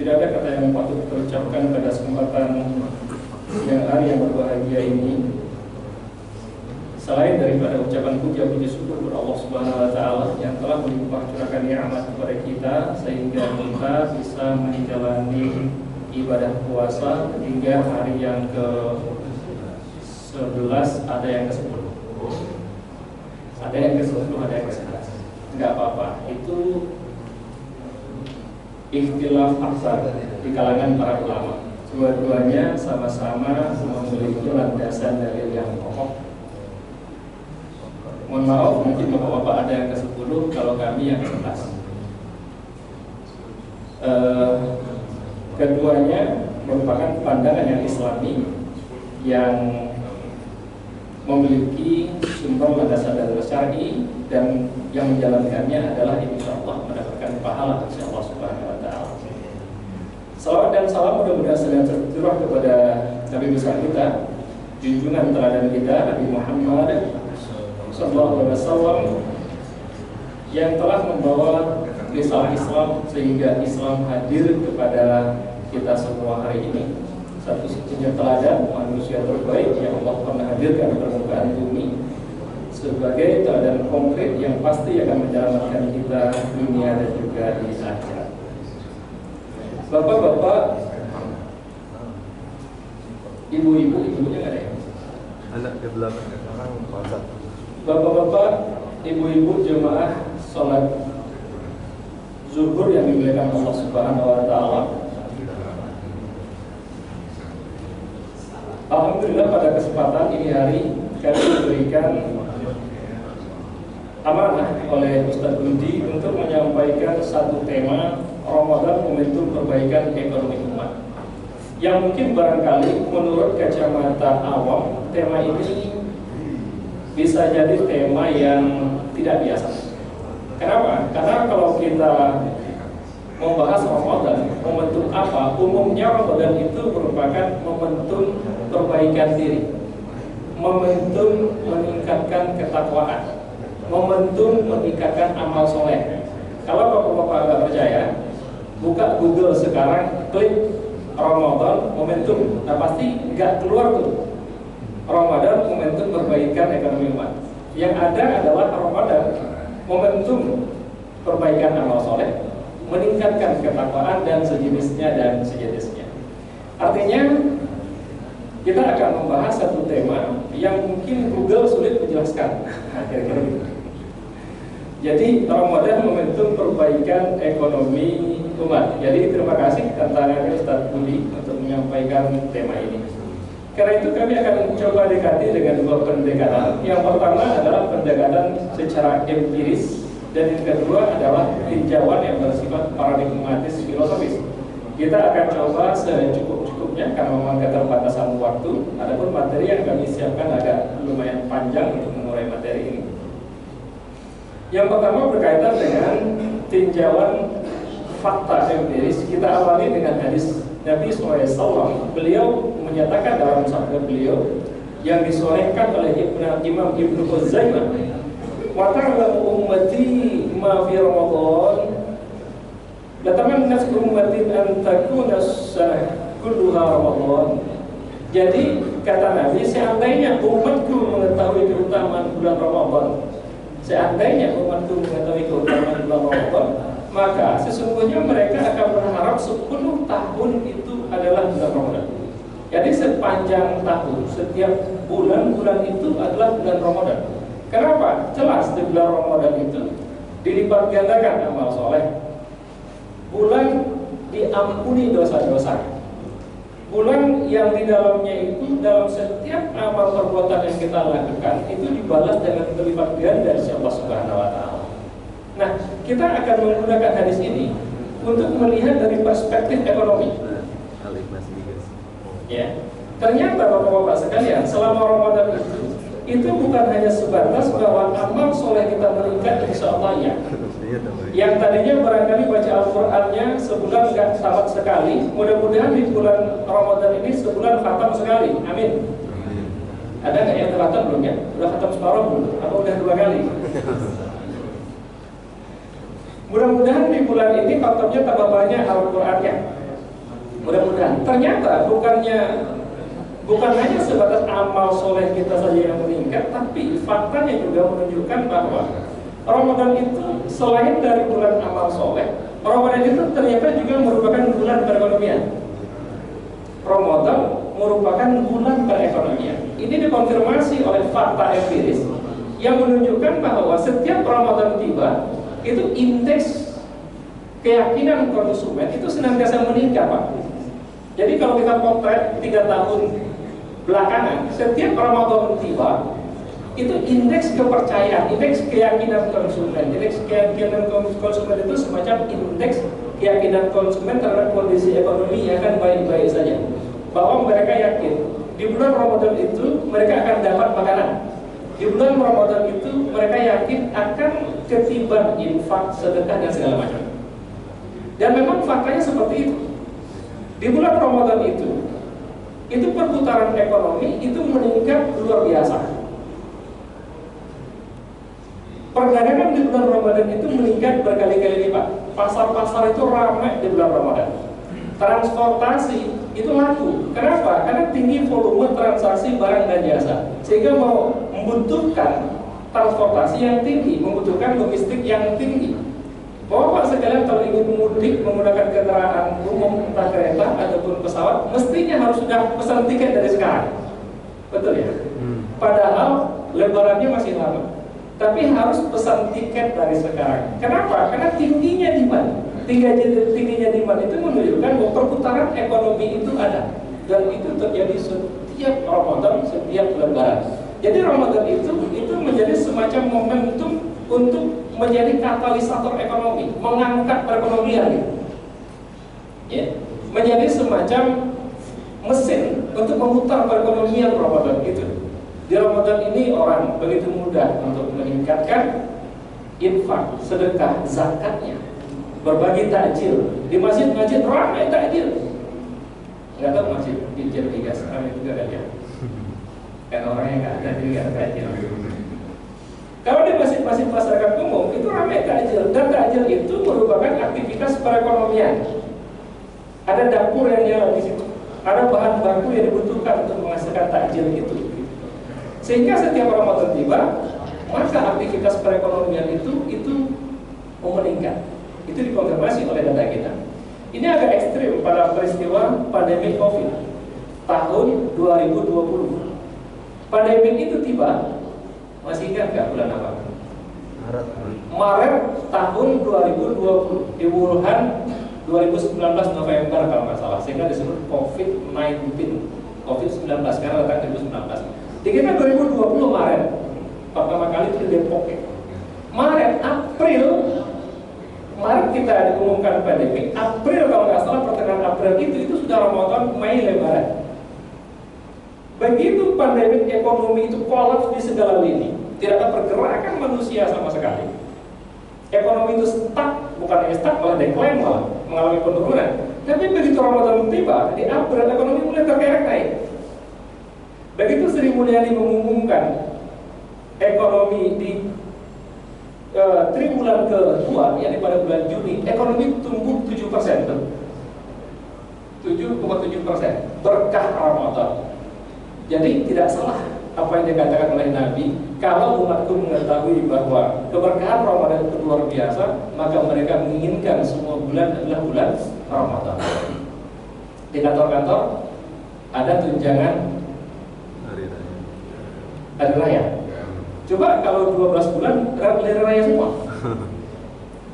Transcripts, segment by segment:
Tidak ada kata yang patut terucapkan pada kesempatan siang hari yang berbahagia ini selain daripada ucapan puja-puji syukur kepada Allah Subhanahu wa taala yang telah melimpah curahkan nikmat kepada kita sehingga kita bisa menjalani ibadah puasa hingga hari yang ke-11, ada yang ke-10. Ada yang ke-10, ada yang ke-11. Enggak apa-apa. Itu ikhtilaf aksar di kalangan para ulama. Dua-duanya sama-sama memiliki landasan dalil yang kokoh. Mohon maaf, mungkin bapak-bapak ada yang ke-10, kalau kami yang ke-11. Keduanya merupakan pandangan yang islami yang memiliki sumber landasan dalil syar'i dan yang menjalankannya adalah insyaallah mendapatkan pahala insyaallah subhanahu wa ta'ala. Salawat dan salam mudah-mudahan selalu tercurah kepada Nabi besar kita, junjungan teladan kita Nabi Muhammad sallallahu alaihi wasallam yang telah membawa risalah Islam sehingga Islam hadir kepada kita semua hari ini. Satu-satunya teladan manusia terbaik yang Allah pernah hadirkan di permukaan bumi sebagai teladan konkret yang pasti akan menyelamatkan kita dunia dan juga di akhirat. Bapak-bapak, ibu-ibu, ibunya nggak ada ya? Anak di belakang orang puasa. Bapak-bapak, ibu-ibu jemaah sholat zuhur yang dimuliakan Allah Subhanahu wa taala. Alhamdulillah pada kesempatan ini hari kami diberikan amanah oleh Ustadz Budi untuk menyampaikan satu tema Ramadan momentum perbaikan ekonomi umat. Yang mungkin barangkali menurut kacamata awam tema ini bisa jadi tema yang tidak biasa. Kenapa? Karena kalau kita membahas Ramadan, momentum apa? Umumnya Ramadan itu merupakan momentum perbaikan diri, momentum meningkatkan ketakwaan, momentum meningkatkan amal soleh. Kalau bapak-bapak nggak percaya, buka Google sekarang, klik Ramadan momentum, nah pasti nggak keluar tuh Ramadan momentum perbaikan ekonomi umat. Yang ada adalah Ramadan momentum perbaikan amal soleh, meningkatkan ketakwaan dan sejenisnya. Artinya kita akan membahas satu tema yang mungkin Google sulit menjelaskan. Kira-kira gitu. Jadi Ramadan momentum perbaikan ekonomi umat. Jadi terima kasih tantangannya Ustadz Budi untuk menyampaikan tema ini. Karena itu kami akan coba dekati dengan dua pendekatan. Yang pertama adalah pendekatan secara empiris dan yang kedua adalah tinjauan yang bersifat paradigmatis filosofis. Kita akan coba secukup-cukupnya karena memang keterbatasan waktu. Adapun materi yang kami siapkan agak lumayan panjang untuk mengurai materi ini. Yang pertama berkaitan dengan tinjauan fakta empiris. Kita awali dengan hadis Nabi SAW. Beliau menyatakan dalam sabda beliau yang disorehkan oleh Imam Ibnu Khuzaimah, wa ta'lamu ummati ma fi Ramadan la tamanna ummatin an takuna sanah kulluha Ramadan. Jadi kata Nabi, seandainya umatku mengetahui keutamaan bulan Ramadan, seandainya umatku mengetahui keutamaan bulan Ramadan, maka sesungguhnya mereka akan berharap 10 tahun itu adalah bulan Ramadan. Jadi sepanjang tahun, setiap bulan-bulan itu adalah bulan Ramadan. Kenapa? Jelas di bulan Ramadan itu dilipat gandakan amal soleh. Bulan diampuni dosa-dosa. Bulan yang di dalamnya itu dalam setiap amal perbuatan yang kita lakukan itu dibalas dengan berlipat ganda dari Allah Subhanahu wa taala. Nah, kita akan menggunakan hadis ini untuk melihat dari perspektif ekonomi. Ya, ternyata bapak-bapak sekalian, selama Ramadan itu bukan hanya sebatas bahwa amal soleh kita meningkat, insya Allah ya. Yang tadinya barangkali baca Al-Qur'annya sebulan nggak tamat sekali, mudah-mudahan di bulan Ramadan ini sebulan khatam sekali. Amin. Ada nggak yang khatam belum ya? Udah khatam separuh belum? Atau udah 2 kali? Mudah-mudahan di bulan ini khatamnya tambah banyak Al-Qur'annya. Mudah-mudahan. Ternyata bukan hanya sebatas amal soleh kita saja yang meningkat, tapi faktanya juga menunjukkan bahwa Ramadan itu selain dari bulan amal soleh, Ramadan itu ternyata juga merupakan bulan perekonomian. Ramadan merupakan bulan perekonomian. Ini dikonfirmasi oleh fakta empiris yang menunjukkan bahwa setiap Ramadan tiba, itu indeks keyakinan konsumen itu senantiasa meningkat, Pak. Jadi kalau kita potret 3 tahun belakangan, setiap Ramadan tiba, itu indeks kepercayaan, indeks keyakinan konsumen, indeks keyakinan konsumen itu semacam indeks keyakinan konsumen terhadap kondisi ekonomi yang akan baik-baik saja. Bahwa mereka yakin di bulan Ramadan itu mereka akan dapat makanan. Di bulan Ramadan itu mereka yakin akan ketiban infak, sedekah dan segala macam. Dan memang faktanya seperti itu. Di bulan Ramadan itu perputaran ekonomi itu meningkat luar biasa. Perdagangan di bulan Ramadan itu meningkat berkali-kali lipat. Pasar-pasar itu ramai di bulan Ramadan. Transportasi itu laku. Kenapa? Karena tinggi volume transaksi barang dan jasa, sehingga mau membutuhkan transportasi yang tinggi, membutuhkan logistik yang tinggi. Bapak sekalian kalau ingin mudik menggunakan kendaraan umum, entah kereta ataupun pesawat, mestinya harus sudah pesan tiket dari sekarang. Betul ya? Padahal lebarannya masih lama, tapi harus pesan tiket dari sekarang. Kenapa? Karena tingginya demand. Tingginya demand itu menunjukkan bahwa perputaran ekonomi itu ada, dan itu terjadi setiap Ramadan, setiap lebaran. Jadi Ramadan itu menjadi semacam momentum untuk menjadi katalisator ekonomi, mengangkat perekonomian, ya, menjadi semacam mesin untuk memutar perekonomian Ramadan itu. Di Ramadan ini orang begitu mudah untuk meningkatkan infak, sedekah, zakatnya, berbagi takjil. Di masjid-masjid ramai takjil. Nggak tahu masjid di Jernigas ramai juga kan ya? Kan orangnya nggak ada jadi nggak takjil. Kalau di masjid-masjid masyarakat umum itu ramai takjil, dan takjil itu merupakan aktivitas perekonomian. Ada dapur yang nyala di situ, ada bahan baku yang dibutuhkan untuk menghasilkan takjil itu. Sehingga setiap Ramadan tiba, maka aktivitas perekonomian itu meningkat. Itu dikonfirmasi oleh data kita. Ini agak ekstrim pada peristiwa pandemi COVID tahun 2020. Pandemi itu tiba, masih ingat nggak bulan apa? Maret tahun 2020 di Wuhan, 2019 November kalau nggak salah, sehingga disebut COVID-19, COVID-19 karena datang 2019. Di kita 2020 Maret, pertama kali itu di Depok. Maret kita diumumkan pandemi. April kalau nggak salah, pertengahan April itu sudah Ramadan, Mei lebaran. Begitu pandemi ekonomi itu kolaps di segala lini, tidak ada pergerakan manusia sama sekali. Ekonomi itu stuck, bukan stuck, malah decline, malah mengalami penurunan. Tapi begitu Ramadan tiba, di April ekonomi mulai terkerek naik. Begitu Sri Mulyani mengumumkan ekonomi di triwulan kedua, yakni pada bulan Juni, ekonomi tumbuh 7%, 7,7%, berkah Ramadan. Jadi tidak salah apa yang dikatakan oleh Nabi, kalau umatku mengetahui bahwa keberkahan Ramadan itu luar biasa, maka mereka menginginkan semua bulan adalah bulan Ramadan. Di kantor-kantor ada tunjangan hari raya. Coba kalau 12 bulan hari raya semua,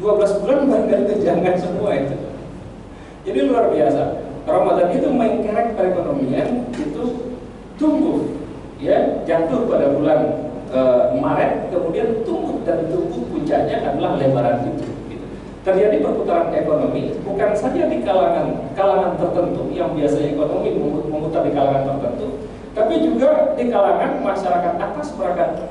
12 bulan baru tunjangan semua itu. Jadi luar biasa. Ramadan itu mengkerek perekonomian itu tumbuh, ya, jatuh pada bulan Maret, kemudian tumbuh, dan tumbuh puncaknya adalah lebaran itu. Gitu. Terjadi perputaran ekonomi bukan saja di kalangan tertentu yang biasanya ekonomi memutar di kalangan tertentu, tapi juga di kalangan masyarakat atas,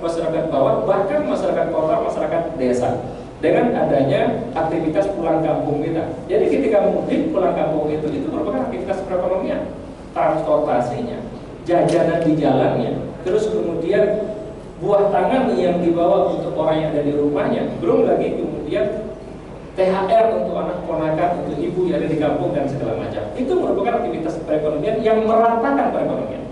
masyarakat bawah, bahkan masyarakat kota, masyarakat desa. Dengan adanya aktivitas pulang kampung kita. Jadi ketika mudik pulang kampung itu merupakan aktivitas perekonomian, transportasinya, jajanan di jalannya, terus kemudian buah tangan yang dibawa untuk orang yang ada di rumahnya, belum lagi kemudian THR untuk anak ponakan, untuk ibu ibu-ibu yang ada di kampung dan segala macam. Itu merupakan aktivitas perekonomian yang meratakan perekonomian.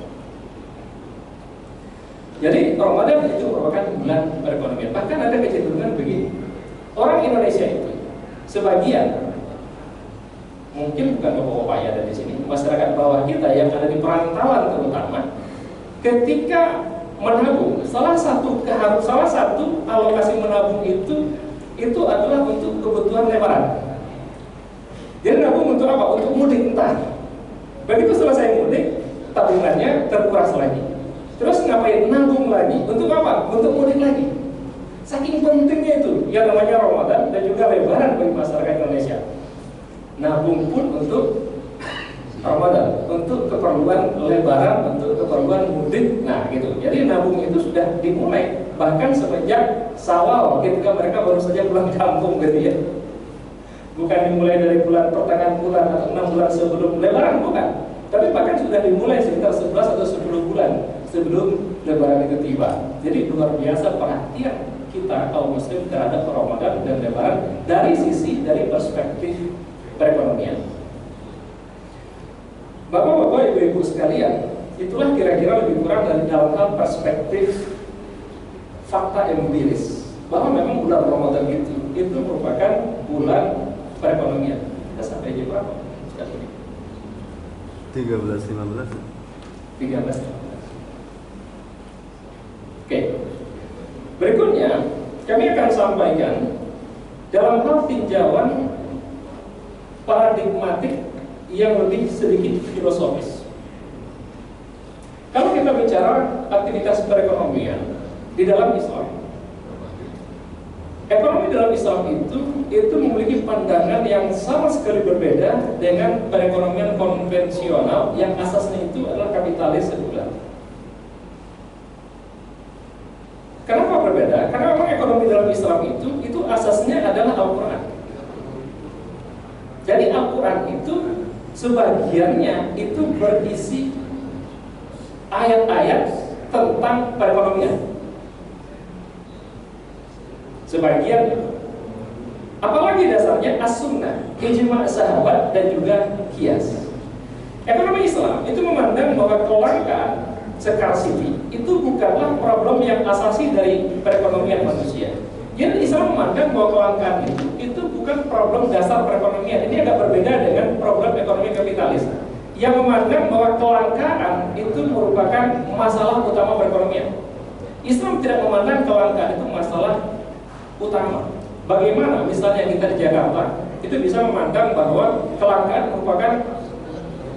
Jadi Ramadan itu merupakan bulan perekonomian. Bahkan ada kecenderungan begini, orang Indonesia itu sebagian, mungkin bukan bapak-bapak yang ada di sini, masyarakat bawah kita yang ada di perantauan terutama, ketika menabung, salah satu alokasi menabung itu adalah untuk kebutuhan lebaran. Jadi nabung untuk apa? Untuk mudik entah. Begitu selesai mudik, tabungannya terkuras lagi. Terus ngapain? Nabung lagi. Untuk apa? Untuk mudik lagi. Saking pentingnya itu yang namanya Ramadan dan juga lebaran bagi masyarakat Indonesia. Nabung pun untuk Ramadan, untuk keperluan lebaran, untuk keperluan mudik. Nah gitu. Jadi nabung itu sudah dimulai bahkan semenjak Syawal ketika mereka baru saja pulang kampung gitu ya. Bukan dimulai dari pertengahan bulan atau 6 bulan sebelum lebaran, bukan. Tapi bahkan sudah dimulai sekitar 11 atau 10 bulan sebelum lebaran itu tiba. Jadi luar biasa perhatian kita kaum muslim terhadap Ramadan dan lebaran dari perspektif perekonomian. Bapak-bapak, ibu-ibu sekalian, itulah kira-kira lebih kurang dari dalam hal perspektif fakta empiris bahwa memang bulan Ramadan itu merupakan bulan perekonomian. Kita sampai jam berapa? 13.15. 13. Oke. Berikutnya kami akan sampaikan dalam hal tinjauan paradigmatik yang lebih sedikit filosofis. Kalau kita bicara aktivitas perekonomian di dalam Islam, ekonomi dalam Islam itu memiliki pandangan yang sama sekali berbeda dengan perekonomian konvensional yang asasnya itu adalah kapitalis sekuler. Kenapa berbeda? Karena memang ekonomi dalam Islam itu asasnya adalah Al-Quran. Jadi Al-Quran itu sebagiannya itu berisi ayat-ayat tentang perekonomian. Sebagian, apalagi dasarnya as-sunnah, ijma' sahabat dan juga qiyas. Ekonomi Islam itu memandang bahwa kelangkaan, scarcity itu bukanlah problem yang asasi dari perekonomian manusia. Jadi Islam memandang bahwa kelangkaan itu bukan problem dasar perekonomian. Ini agak berbeda dengan problem ekonomi kapitalis yang memandang bahwa kelangkaan itu merupakan masalah utama perekonomian. Islam tidak memandang kelangkaan itu masalah utama. Bagaimana misalnya kita di Jakarta itu bisa memandang bahwa kelangkaan merupakan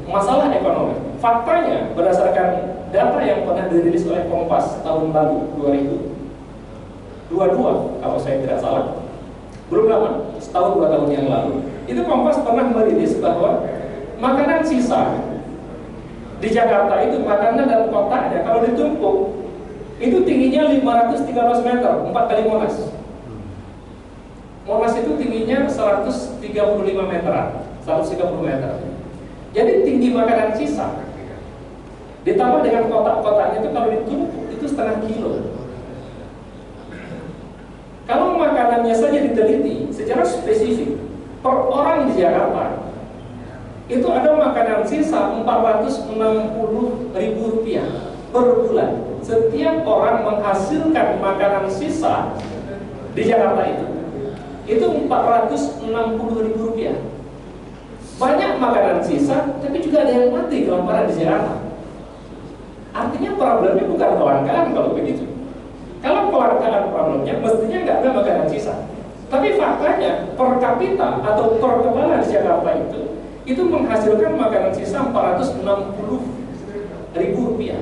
masalah ekonomi. Faktanya berdasarkan data yang pernah dirilis oleh Kompas tahun lalu 2022 kalau saya tidak salah, belum lama, setahun 2 tahun yang lalu, itu Kompas pernah merilis bahwa makanan sisa di Jakarta itu makanan dan kotaknya kalau ditumpuk itu tingginya 513 meter, 4 kali Monas. Monas itu tingginya 135 meteran, 130 meter. Jadi tinggi makanan sisa ditambah dengan kotak-kotaknya itu kalau ditumpuk itu setengah kilo. Kalau makanannya saja diteliti secara spesifik per orang di Jakarta itu ada makanan sisa 460.000 rupiah per bulan. Setiap orang menghasilkan makanan sisa di Jakarta itu 460.000 rupiah. Banyak makanan sisa, tapi juga ada yang mati kelaparan di Jakarta. Artinya problemnya bukan kelangkaan kalau begitu. Kalau kelangkaan problemnya, mestinya nggak ada makanan sisa. Tapi faktanya per kapita atau per kepala di Jakarta itu menghasilkan makanan sisa 460.000 rupiah.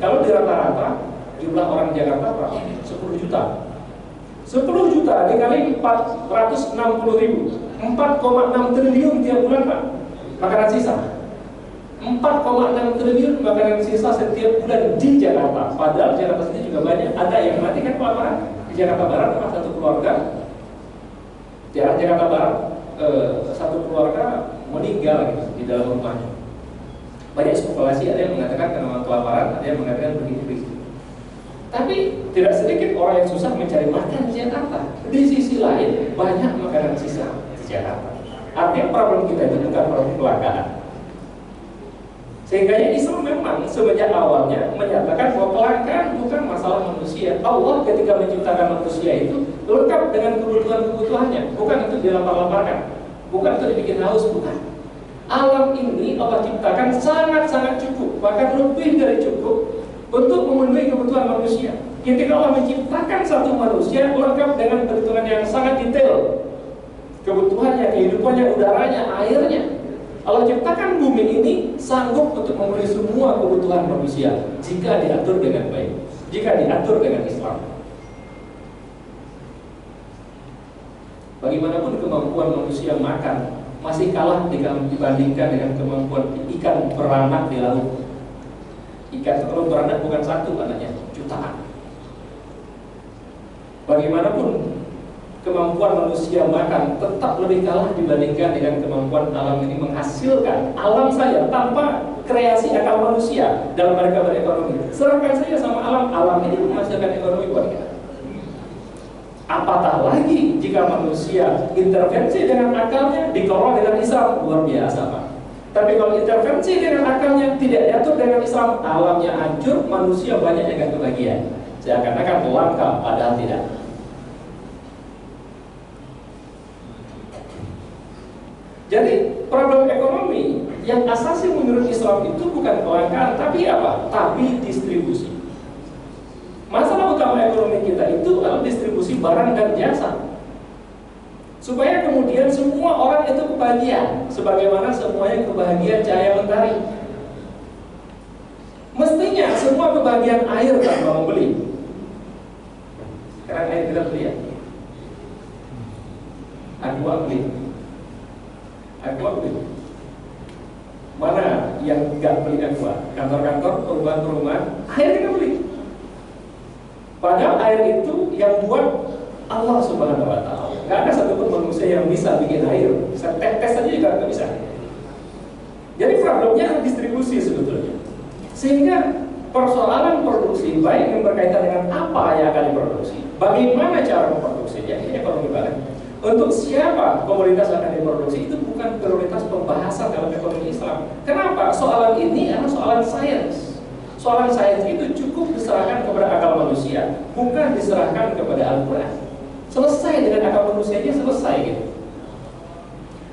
Kalau di rata-rata jumlah orang Jakarta berapa? 10 juta. 10 juta dikali 460.000, 4,6 triliun tiap bulan Pak makanan sisa. 4,6 triliun makanan sisa setiap bulan di Jakarta. Padahal Jakarta sendiri juga banyak. Ada yang mati kan kelaparan. Di Jakarta Barat pernah satu keluarga, daerah Jakarta Barat, satu keluarga meninggal gitu, di dalam rumahnya. Banyak spekulasi, ada yang mengatakan karena kelaparan, ada yang mengatakan begini-begini. Tapi tidak sedikit orang yang susah mencari makan di Jakarta. Di sisi lain banyak makanan sisa di Jakarta. Artinya problem kita itu bukan problem kelangkaan. Sehingga Islam memang semenjak awalnya menyatakan bahwa kelangkaan bukan masalah manusia. Allah ketika menciptakan manusia itu lengkap dengan kebutuhan-kebutuhannya, bukan itu dilapar-laparkan, bukan itu dibikin haus, bukan. Alam ini Allah ciptakan sangat-sangat cukup, bahkan lebih dari cukup untuk memenuhi kebutuhan manusia. Ketika Allah menciptakan satu manusia lengkap dengan perhitungan yang sangat detail, kebutuhannya, kehidupannya, udaranya, airnya. Allah ciptakan bumi ini sanggup untuk memenuhi semua kebutuhan manusia jika diatur dengan baik, jika diatur dengan Islam. Bagaimanapun kemampuan manusia makan masih kalah dibandingkan dengan kemampuan ikan beranak di laut. Ikan kalau beranak bukan satu anaknya, jutaan. Bagaimanapun kemampuan manusia makan tetap lebih kalah dibandingkan dengan kemampuan alam ini menghasilkan. Alam saja tanpa kreasi akal manusia dalam mereka berekonomi, serahkan saja sama alam, alam ini menghasilkan ekonomi buat kita. Apatah lagi jika manusia intervensi dengan akalnya, dikelola dengan Islam, luar biasa Pak. Tapi kalau intervensi dengan akalnya tidak diatur dengan Islam, alamnya hancur, manusia banyak yang gak kebagian, seakan-akan langka padahal tidak. Jadi problem ekonomi yang asasi menurut Islam itu bukan kelangkaan, tapi apa? Tapi distribusi. Masalah utama ekonomi kita itu adalah distribusi barang dan jasa, supaya kemudian semua orang itu kebahagiaan, sebagaimana semuanya kebahagiaan cahaya mentari. Mestinya semua kebahagiaan air tanpa membeli. Sekarang air kita beli ya, aqua beli. Mana yang nggak beli aqua? Kantor-kantor, perumahan-perumahan, air kita beli. Padahal air itu yang buat Allah Subhanahu Wa Taala. Nggak ada satupun manusia yang bisa bikin air. Bisa tes aja juga nggak bisa. Jadi problemnya distribusi sebetulnya. Sehingga persoalan produksi baik yang berkaitan dengan apa yang akan diproduksi, bagaimana cara memproduksinya, ini ekonomi balik. Untuk siapa komoditas akan diproduksi itu bukan prioritas pembahasan dalam ekonomi Islam. Kenapa? Soalan ini adalah soalan sains. Soalan sains itu cukup diserahkan kepada akal manusia, bukan diserahkan kepada Al-Quran. Selesai dengan akal manusianya, selesai gitu.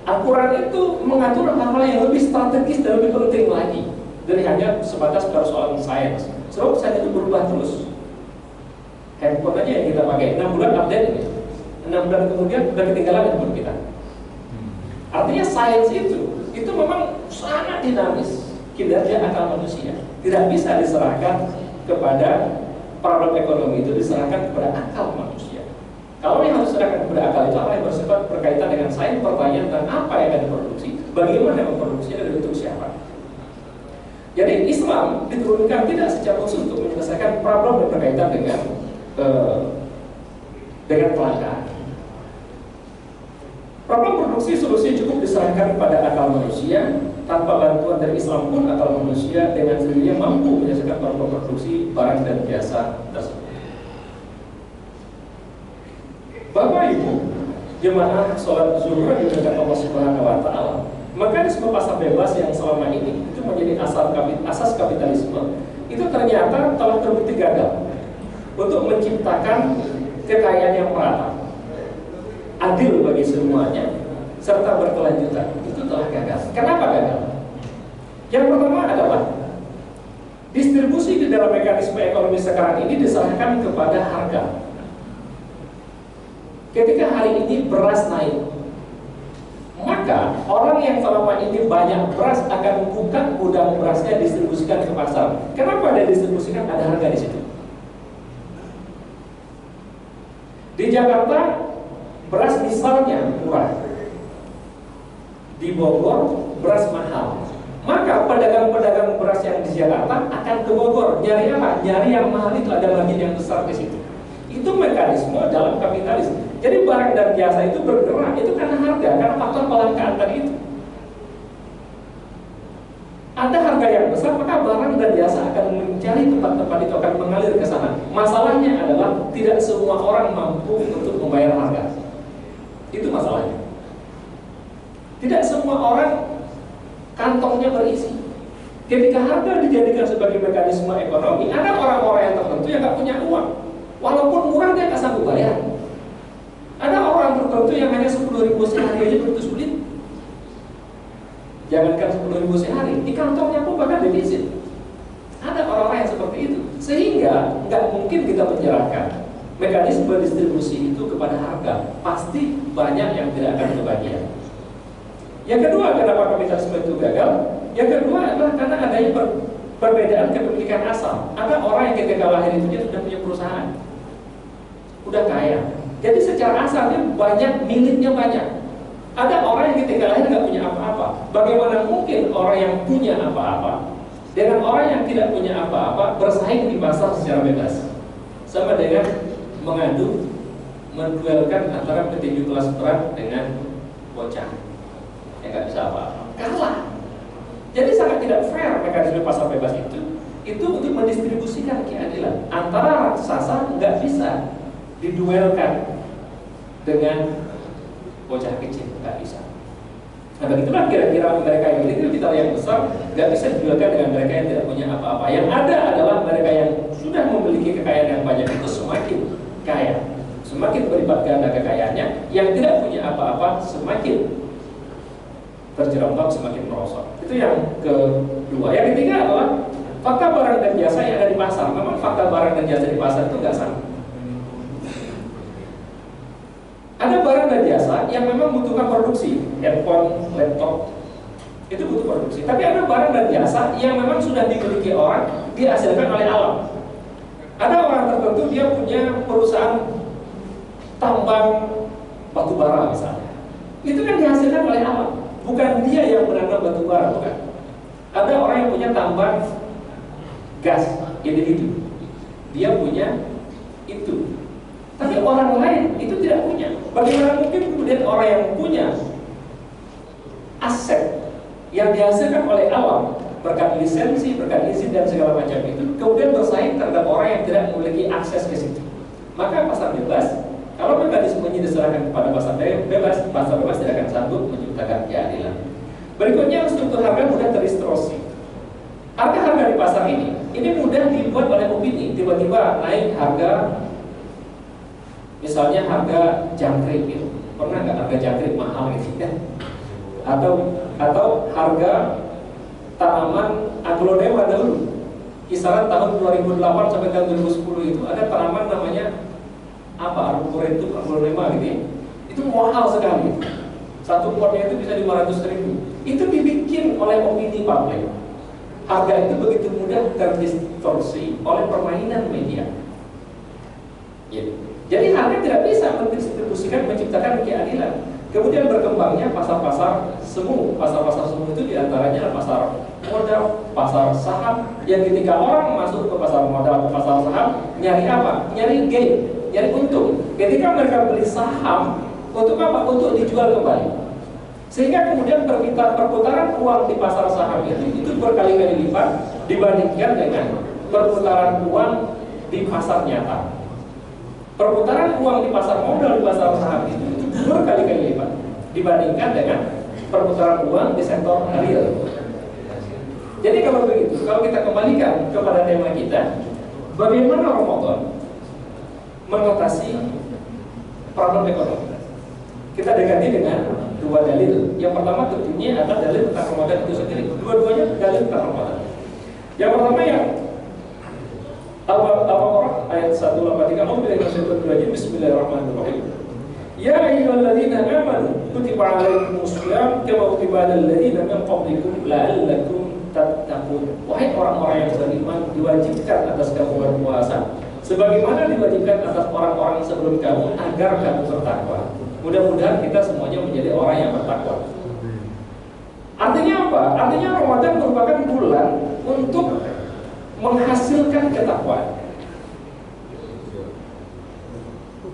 Al-Quran itu mengatur hal-hal yang lebih strategis dan lebih penting lagi dari hanya sebatas persoalan sains. Sebab sains itu berubah terus. Handphone aja yang kita pakai 6 bulan update ini. 6 bulan kemudian sudah ketinggalan handphone kita. Artinya sains itu memang sangat dinamis kinerja akal manusia. Tidak bisa diserahkan kepada problem ekonomi, itu diserahkan kepada akal manusia. Kalau yang harus diserahkan kepada akal itu apa yang bersifat berkaitan dengan sains, pertanyaan tentang apa yang akan diproduksi, bagaimana memproduksinya, dan untuk siapa. Jadi Islam diturunkan tidak secara khusus untuk menyelesaikan problem yang berkaitan dengan kelangkaan. Problem produksi solusi cukup diserahkan pada akal manusia. Tanpa bantuan dari Islam pun akal manusia dengan sendirinya mampu menyelesaikan problem produksi barang dan jasa tersebut. Bapak Ibu, jemaah sholat zuhur di dekat Allah Subhanahu Wa Taala, mekanisme pasar bebas yang selama ini itu menjadi asas kapitalisme itu ternyata telah terbukti gagal untuk menciptakan kekayaan yang merata, adil bagi semuanya, serta berkelanjutan. Itu telah gagal. Kenapa gagal? Yang pertama adalah distribusi di dalam mekanisme ekonomi sekarang ini diserahkan kepada harga. Ketika hari ini beras naik, maka orang yang selama ini banyak beras akan buka gudang berasnya, distribusikan ke pasar. Kenapa dia distribusikan? Ada harga di situ. Di Jakarta beras misalnya murah, di Bogor beras mahal, maka pedagang-pedagang beras yang di Jakarta akan ke Bogor. Nyari apa? Nyari yang mahal itu, ada margin yang besar di situ. Itu mekanisme dalam kapitalis. Jadi barang dan jasa itu bergerak itu karena harga, karena faktor kelangkaan tadi itu. Ada harga yang besar, maka barang dan jasa akan mencari tempat-tempat itu, akan mengalir ke sana. Masalahnya adalah tidak semua orang mampu untuk membayar harga. Itu masalahnya. Tidak semua orang kantongnya berisi. Ketika harga dijadikan sebagai mekanisme ekonomi, ada orang-orang yang tertentu yang nggak punya uang, walaupun murah dia nggak sanggup bayar. Ada orang tertentu yang hanya 10.000 sehari aja begitu sulit. Jangankan 10.000 sehari, di kantongnya pun bahkan defisit. Ada orang-orang yang seperti itu, sehingga nggak mungkin kita menyerahkan mekanisme distribusi itu kepada harga. Pasti banyak yang tidak akan kebagian. Yang kedua, kenapa kapitalisme itu gagal? Yang kedua adalah karena adanya perbedaan kepemilikan asal. Ada orang yang ketika lahir itu dia sudah punya perusahaan, udah kaya. Jadi secara asal dia banyak, miliknya banyak. Ada orang yang ketika lahir nggak punya apa-apa. Bagaimana mungkin orang yang punya apa-apa dengan orang yang tidak punya apa-apa bersaing di pasar secara bebas? Sama dengan mengadu, menduelkan antara petinju kelas berat dengan bocah yang nggak bisa apa-apa. Kalah. Jadi sangat tidak fair mekanisme pasar bebas itu untuk mendistribusikan keadilan. Antara raksasa nggak bisa diduelkan dengan bocah kecil, nggak bisa. Nah begitulah kira-kira mereka yang memiliki kapital yang besar nggak bisa diduelkan dengan mereka yang tidak punya apa-apa. Yang ada adalah mereka yang sudah memiliki kekayaan yang banyak itu semakin kaya, semakin berlipat ganda kekayaannya. Yang tidak punya apa-apa semakin terjerembab, semakin merosot. Itu yang kedua. Yang ketiga adalah fakta barang dan jasa yang ada di pasar. Memang fakta barang dan jasa di pasar itu nggak sama. Ada barang dan jasa yang memang membutuhkan produksi, handphone, laptop, itu butuh produksi. Tapi ada barang dan jasa yang memang sudah dimiliki orang, dihasilkan oleh alam. Ada orang tertentu dia punya perusahaan tambang batu bara misalnya. Itu kan dihasilkan oleh alam. Bukan dia yang menanam batu bara, bukan. Ada orang yang punya tambang gas, individu. Dia punya itu. Tapi orang lain itu tidak punya. Bagaimana mungkin kemudian orang yang punya aset yang dihasilkan oleh alam berkat lisensi, berkat izin dan segala macam itu kemudian bersaing terhadap orang yang tidak memiliki akses ke situ? Maka pasar bebas, kalau mekanismenya diserahkan kepada pasar bebas tidak akan sanggup menciptakan keadilan. Berikutnya, struktur harga mudah terdistorsi. Harga-harga di pasar ini mudah dibuat oleh opini. Tiba-tiba naik harga, misalnya harga jangkrik gitu. Pernah nggak harga jangkrik mahal gitu kan? Atau harga tanaman aglonema dahulu, kisaran tahun 2008 sampai tahun 2010 itu ada tanaman namanya apa, arboretum aglonema gitu ya. Itu mahal sekali. Satu potnya itu bisa 500.000. Itu dibikin oleh opini publik. Harga itu begitu mudah terdistorsi oleh permainan media. Ya. Jadi harga tidak bisa mendistribusikan, menciptakan keadilan. Kemudian berkembangnya pasar-pasar semu. Pasar-pasar semu itu diantaranya adalah pasar modal, pasar saham. Yang ketika orang masuk ke pasar modal, ke pasar saham, nyari apa? Nyari gain, nyari untung. Ketika mereka beli saham, untuk apa? Untuk dijual kembali. Sehingga kemudian perputaran uang di pasar saham itu berkali-kali lipat dibandingkan dengan perputaran uang di pasar nyata. Perputaran uang di pasar modal, di pasar saham itu berkali-kali lipat dibandingkan dengan perputaran uang di sektor real. Jadi kalau begitu, kalau kita kembalikan kepada tema kita, bagaimana Ramadan mengatasi problem ekonomi? Kita dekati dengan dua dalil. Yang pertama tentunya adalah dalil tentang Ramadan itu sendiri. Dua-duanya dalil tentang Ramadan. Yang pertama yang Al-Baqarah ayat 183. Bismillahirrahmanirrahim. Ya ayyuhalladzina amanu kutiba alaikumusiyam kama kutiba alal ladzina min qablikum la'allakum tattaqun. Wahai orang-orang yang beriman, diwajibkan atas kamu berpuasa sebagaimana diwajibkan atas orang-orang sebelum kamu agar kamu bertakwa. Mudah-mudahan kita semuanya menjadi orang yang bertakwa. Artinya apa? Artinya Ramadan merupakan bulan untuk menghasilkan ketakwaan.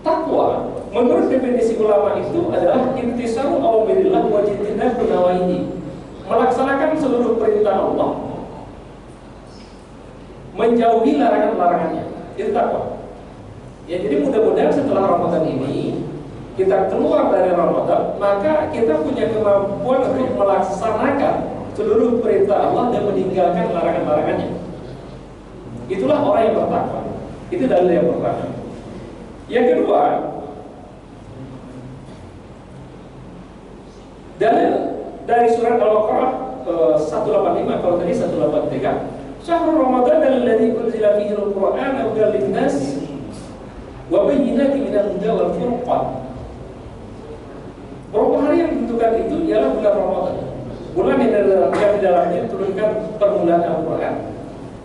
Takwa menurut definisi ulama itu adalah intisaru awamirillah wa jitinabu nawahihi, melaksanakan seluruh perintah Allah, menjauhi larangan-larangannya. Itu takwa. Ya, jadi mudah-mudahan setelah Ramadan ini kita keluar dari Ramadan, maka kita punya kemampuan untuk melaksanakan seluruh perintah Allah dan meninggalkan larangan-larangannya. Itulah orang yang bertakwa. Itu dalil yang pertama. Yang kedua, dalil dari surat Al-Baqarah 185, kalau tadi 183. Syahrul Ramadan alladzi unzila fihi al-Qur'an hudan lin-nas wa bayyinatin minal huda wal furqan. Berapa hari yang ditentukan itu ialah bulan Ramadan. Bulan yang di dalamnya turunkan permulaan Al-Quran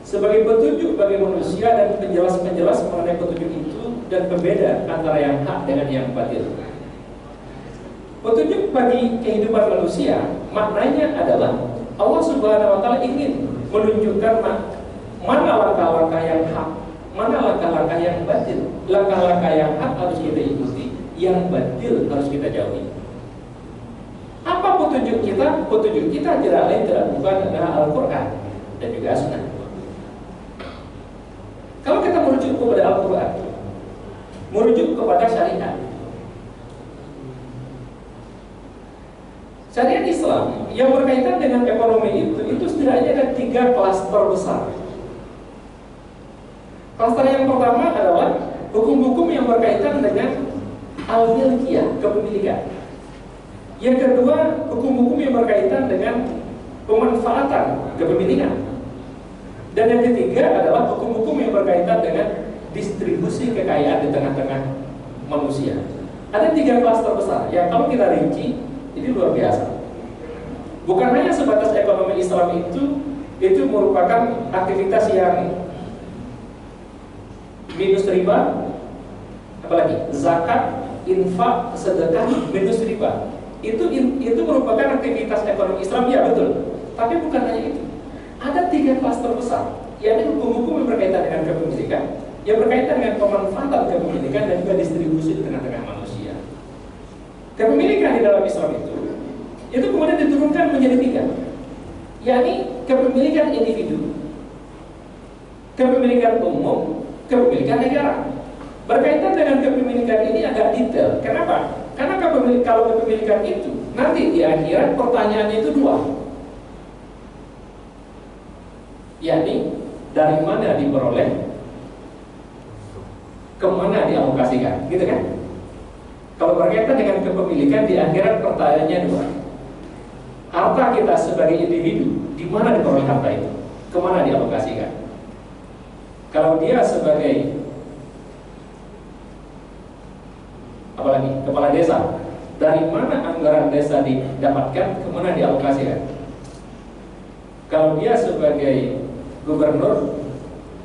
sebagai petunjuk bagi manusia dan penjelas-penjelas mengenai petunjuk itu dan pembeda antara yang hak dengan yang batil. Petunjuk bagi kehidupan manusia maknanya adalah Allah Subhanahu wa taala ingin menunjukkan mana langkah-langkah yang hak, mana langkah-langkah yang batil. Langkah-langkah yang hak harus kita ikuti, yang batil harus kita jauhi. Apa petunjuk kita? Petunjuk kita tidak lain tidak bukan adalah Al-Quran dan juga Sunnah. Kalau kita merujuk kepada Al-Quran, merujuk kepada syariat, syariat Islam yang berkaitan dengan ekonomi itu setidaknya ada 3 klaster besar. Klaster yang pertama adalah hukum-hukum yang berkaitan dengan al-milkiyah, kepemilikan. Yang kedua, hukum-hukum yang berkaitan dengan pemanfaatan kepemilikan. Dan yang ketiga adalah hukum-hukum yang berkaitan dengan distribusi kekayaan di tengah-tengah manusia. Ada 3 klaster besar yang kalau kita rinci ini luar biasa. Bukan hanya sebatas ekonomi Islam itu merupakan aktivitas yang minus riba, apalagi zakat, infak, sedekah minus riba. Itu merupakan aktivitas ekonomi Islam, ya betul. Tapi bukan hanya itu. Ada 3 klaster besar, yaitu hukum-hukum yang berkaitan dengan kepemilikan, yang berkaitan dengan pemanfaatan kepemilikan dan juga distribusi di tengah-tengah manusia. Kepemilikan di dalam Islam itu kemudian diturunkan menjadi 3, yakni kepemilikan individu, kepemilikan umum, kepemilikan negara. Berkaitan dengan kepemilikan ini agak detail. Kenapa? Karena kalau kepemilikan itu nanti di akhirat pertanyaannya itu 2, yakni dari mana diperoleh, kemana dialokasikan, gitu kan? Kalau berkaitan dengan kepemilikan di akhirat pertanyaannya 2. Harta kita sebagai individu, di mana diperoleh harta itu? Kemana dialokasikan? Kalau dia sebagai apalagi kepala desa, dari mana anggaran desa didapatkan, kemana dialokasikan? Kalau dia sebagai gubernur,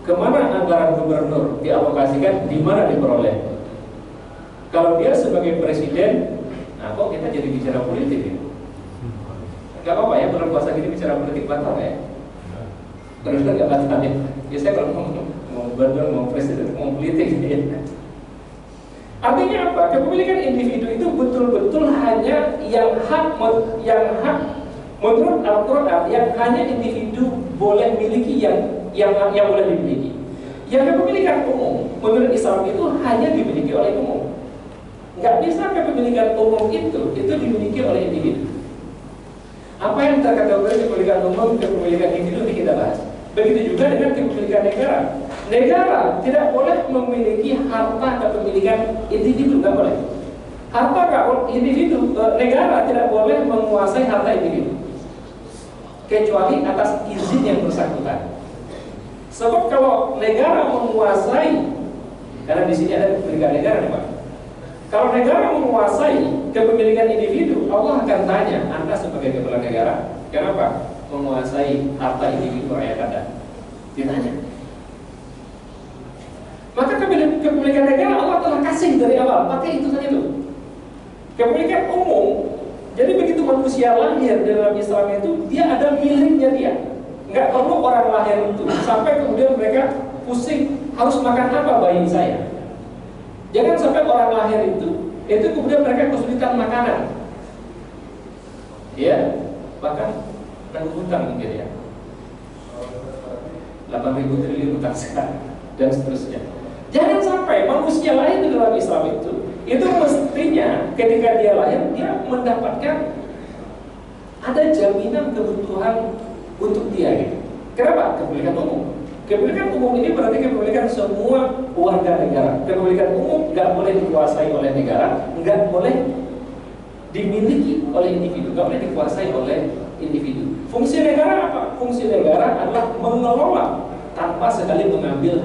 kemana anggaran gubernur dialokasikan, di mana diperoleh? Kalau dia sebagai presiden, nah kok kita jadi bicara politik ya? Gak apa-apa ya, bulan puasa gini bicara politik batal ya? Benar gak batal ya? Biasanya kalau mau gubernur, mau presiden, mau politik ya. Artinya apa? Kepemilikan individu itu betul-betul hanya yang hak menurut Al-Quran, yang hanya individu boleh miliki, yang boleh dimiliki. Yang kepemilikan umum menurut Islam itu hanya dimiliki oleh umum. Nggak bisa kepemilikan umum itu dimiliki oleh individu. Apa yang terkategori kepemilikan umum, kepemilikan individu kita bahas. Begitu juga dengan kepemilikan negara. Negara tidak boleh memiliki harta kepemilikan individu, nggak boleh. Negara tidak boleh menguasai harta individu kecuali atas izin yang bersangkutan. Sebab kalau negara menguasai, karena di sini ada kepemilikan negara nih Pak. Kalau negara menguasai kepemilikan individu, Allah akan tanya, Anda sebagai kepala negara, kenapa menguasai harta individu rakyat Anda? Ditanya. Maka kepemilikan negara Allah telah kasih dari awal, pakai itu saja itu. Kepemilikan umum, jadi begitu manusia lahir dalam Islam itu, dia ada miliknya dia. Nggak perlu orang lahir itu sampai kemudian mereka pusing harus makan apa bayi saya. Jangan sampai orang lahir itu kemudian mereka kesulitan makanan, ya, bahkan nanggung hutang mungkin ya, 8.000 triliun hutang sekarang dan seterusnya. Jangan sampai manusia lain di dalam Islam itu mestinya ketika dia lahir dia mendapatkan ada jaminan kebutuhan untuk dia gitu. Kenapa? Kepemilikan umum. Kepemilikan umum ini berarti kepemilikan semua warga negara. Kepemilikan umum nggak boleh dikuasai oleh negara, nggak boleh dimiliki oleh individu, nggak boleh dikuasai oleh individu. Fungsi negara apa? Fungsi negara adalah mengelola tanpa sekali mengambil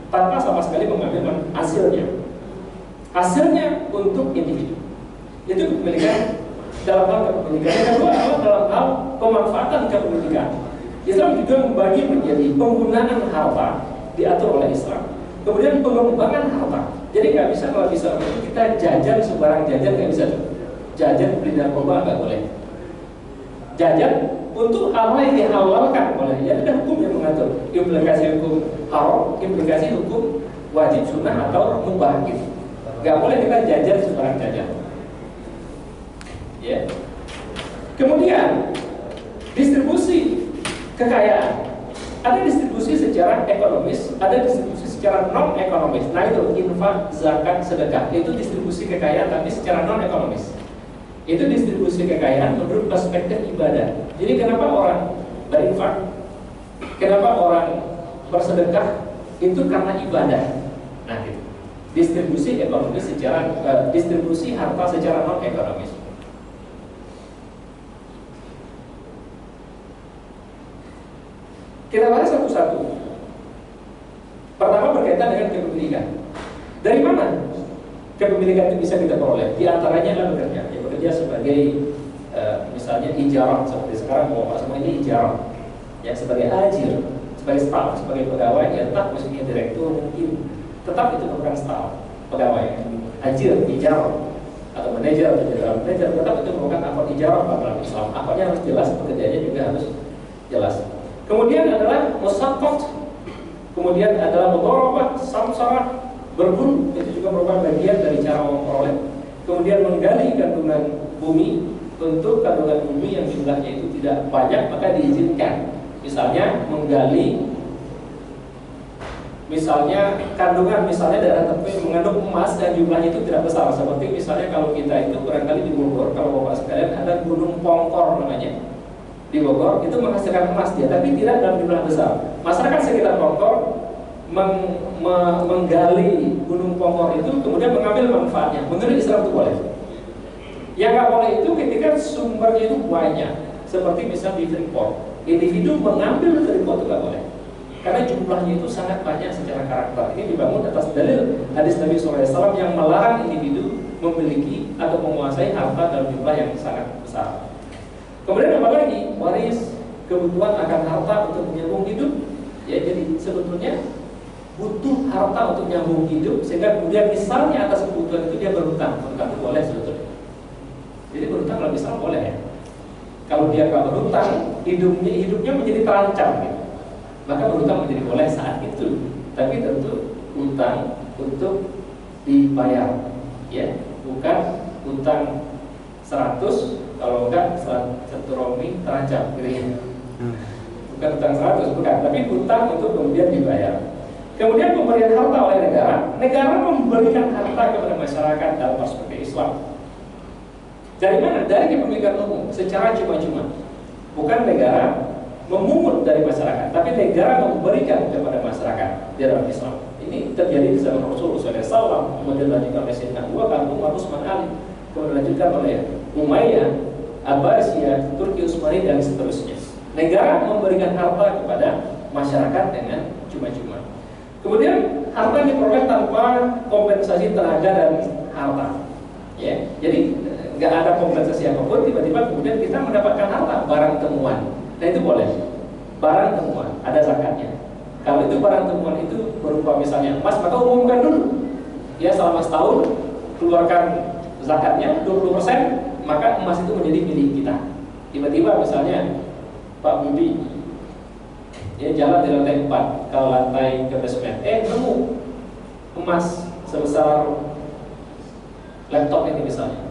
tanpa sama sekali mengambil hasilnya. Hasilnya untuk individu. Itu kepemilikan dalam hal kepemilikan. Yang kedua adalah dalam hal pemanfaatan kepemilikan. Islam juga membagi menjadi penggunaan harta diatur oleh Islam, kemudian pengembangan harta. Jadi nggak bisa kalau bisa kita jajan sembarang jajan, nggak bisa. Jajan beli narkoba nggak boleh. Jajan untuk hal yang dihalalkan boleh. Jadi ada hukum yang mengatur. Implikasi hukum haram, implikasi hukum wajib sunnah atau mubah gitu. Nggak boleh kita jajan sembarang jajan. Ya. Kemudian distribusi kekayaan. Ada distribusi secara ekonomis, ada distribusi secara non ekonomis. Nah itu infak, zakat, sedekah. Itu distribusi kekayaan tapi secara non ekonomis. Itu distribusi kekayaan menurut perspektif ibadah. Jadi kenapa orang berinfak, kenapa orang bersedekah, itu karena ibadah. Nah gitu. Distribusi ekonomis secara distribusi harta secara non ekonomis. Kita bahas satu-satu. Pertama berkaitan dengan kepemilikan. Dari mana kepemilikan itu bisa kita peroleh? Di antaranya adalah bekerja. Ya, bekerja sebagai misalnya ijarah seperti sekarang bahwa semua ini ijarah. Ya, sebagai ajir, sebagai staf, sebagai pegawai, ya tetap maksudnya direktur mungkin tetap itu merupakan staf, pegawai. Ajir, ijarah atau manajer atau general manajer tetap itu merupakan akad ijarah dalam Islam. Akadnya harus jelas, pekerjaannya juga harus jelas. Kemudian adalah musaqqat, kemudian adalah mudharabah, samsarah, berburu, itu juga merupakan bagian dari cara memperoleh. Kemudian menggali kandungan bumi, untuk kandungan bumi yang jumlahnya itu tidak banyak maka diizinkan. Misalnya menggali, misalnya kandungan, misalnya daerah tertentu mengandung emas dan jumlahnya itu tidak besar. Seperti misalnya kalau kita itu barangkali di Bogor, kalau bapak sekalian ada Gunung Pongkor namanya. Di Bogor itu menghasilkan emas dia, tapi tidak dalam jumlah besar. Masyarakat sekitar Pongkor menggali Gunung Pongkor itu kemudian mengambil manfaatnya. Menurut Islam itu boleh. Yang nggak boleh itu ketika sumbernya itu banyak, seperti misal di Freeport, individu mengambil Freeport itu nggak boleh, karena jumlahnya itu sangat banyak secara karakter. Ini dibangun atas dalil hadis Nabi SAW yang melarang individu memiliki atau menguasai harta dalam jumlah yang sangat besar. Kemudian apa lagi? Waris, kebutuhan akan harta untuk menyambung hidup. Ya, jadi sebetulnya butuh harta untuk menyambung hidup, sehingga kemudian misalnya atas kebutuhan itu dia berhutang. Berhutang itu boleh sebetulnya. Jadi berhutang kalau misal boleh ya. Kalau dia nggak berhutang, hidupnya menjadi terancam gitu. Maka berhutang menjadi boleh saat itu. Tapi tentu hutang untuk dibayar, ya, bukan hutang 100. Kalau enggak, satu romi terancam gitu ya. Bukan hutang 100, bukan, tapi hutang untuk kemudian dibayar. Kemudian pemberian harta oleh negara memberikan harta kepada masyarakat dalam perspektif Islam. Dari mana? Dari kepemilikan umum, secara cuma-cuma. Bukan negara memungut dari masyarakat, tapi negara memberikan kepada masyarakat di dalam Islam. Ini terjadi di zaman Rasulullah SAW, kemudian dilanjutkan oleh Sayyidina Abu Bakar, Umar, Utsman, Ali, kemudian dilanjutkan oleh Umayyah, Abbasiyah, Turki Utsmani dan seterusnya. Negara memberikan harta kepada masyarakat dengan cuma-cuma. Kemudian harta diperoleh tanpa kompensasi tenaga dan harta. Ya, jadi nggak ada kompensasi apapun, tiba-tiba kemudian kita mendapatkan harta, barang temuan. Nah itu boleh, barang temuan, ada zakatnya. Kalau itu barang temuan itu berupa misalnya emas, maka umumkan dulu. Ya, selama setahun keluarkan zakatnya 20%, maka emas itu menjadi milik kita. Tiba-tiba misalnya Pak Budi, ya jalan di lantai 4, kalau lantai ke basement, nemu emas sebesar laptop ini misalnya.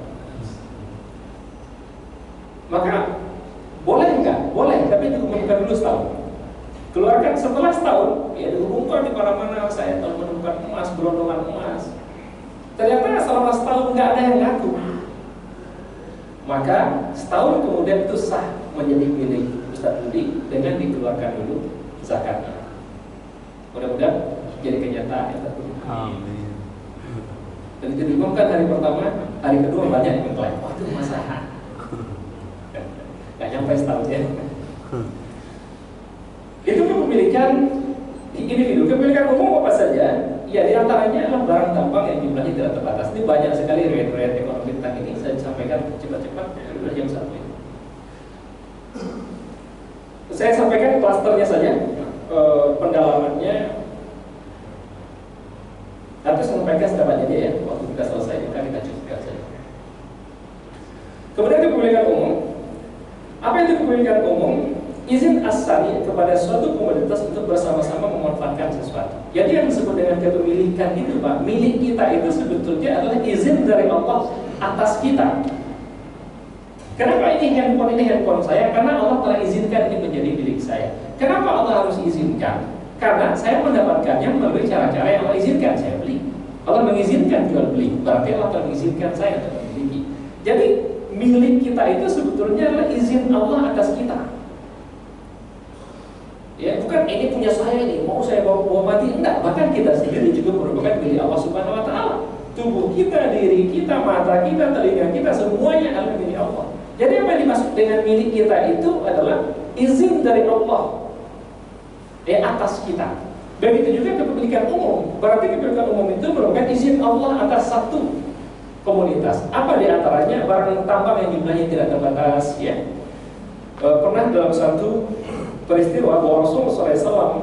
Maka boleh enggak? Boleh, tapi diumumkan dulu setahun. Keluarkan setelah setahun, ya diumumkan di mana-mana saya telah menemukan emas, gelondongan emas. Ternyata selama setahun nggak ada yang ngaku. Maka setahun kemudian itu sah menjadi milik Ustaz Budi dengan dikeluarkan dulu zakatnya. Mudah-mudahan jadi kenyataan ya. Amin. Dan itu diumumkan hari pertama, hari kedua banyak yang mengklaim, wah itu masalah. Gak nyampe setahun ya. Itu kepemilikan individu. Kepemilikan umum apa saja? Ya diantaranya adalah barang tambang yang jumlahnya tidak terbatas. Ini banyak sekali riwayat-riwayat ekonomi tentang ini. Saya sampaikan cepat-cepat, sudah jam 1 ini. Saya sampaikan klasternya saja, pendalamannya. Tapi sampaikan sedapat aja ya, waktu kita selesai kita cukupkan saja. Kemudian kepemilikan umum. Apa itu kepemilikan umum? Izin asali kepada suatu komoditas untuk bersama-sama memanfaatkan sesuatu. Jadi yang disebut dengan kepemilikan itu, Pak, milik kita itu sebetulnya adalah izin dari Allah atas kita. Kenapa ini handphone saya? Karena Allah telah izinkan ini menjadi milik saya. Kenapa Allah harus izinkan? Karena saya mendapatkannya melalui cara-cara yang Allah izinkan. Saya beli. Allah mengizinkan jual beli. Berarti Allah telah mengizinkan saya untuk memiliki. Jadi milik kita itu sebetulnya adalah izin Allah atas kita. Ya, bukan ini punya saya nih, mau saya bawa mati, enggak. Bahkan kita sendiri juga merupakan milik Allah Subhanahu wa taala. Tubuh kita, diri kita, mata kita, telinga kita, semuanya adalah milik Allah. Jadi apa yang dimaksud dengan milik kita itu adalah izin dari Allah atas kita. Begitu juga kepemilikan umum. Berarti kepemilikan umum itu merupakan izin Allah atas satu komunitas. Apa diantaranya? Barang tambang yang jumlahnya tidak terbatas. Ya, pernah dalam satu peristiwa bahwa Rasulullah SAW